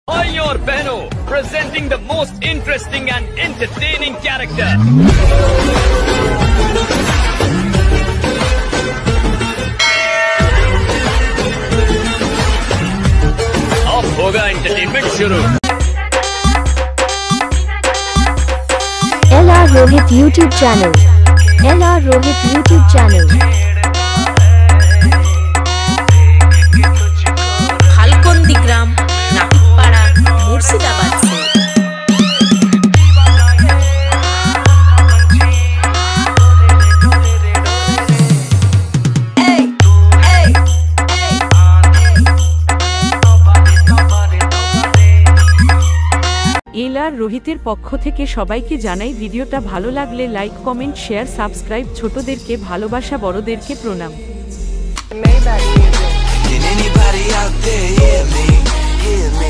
भाई और बहनों, presenting the most interesting and entertaining character. अब होगा एंटरटेनमेंट शुरू। LR Rohit YouTube channel. LR Rohit YouTube channel. हालकोंदी ग्राम नापितपाड़ा मुर्शिदाबाद से এলআর রোহিতের পক্ষ থেকে সবাইকে জানাই ভিডিওটা ভালো লাগলে লাইক কমেন্ট শেয়ার সাবস্ক্রাইব ছোটদেরকে ভালোবাসা বড়দেরকে প্রণাম। Can anybody out there hear me?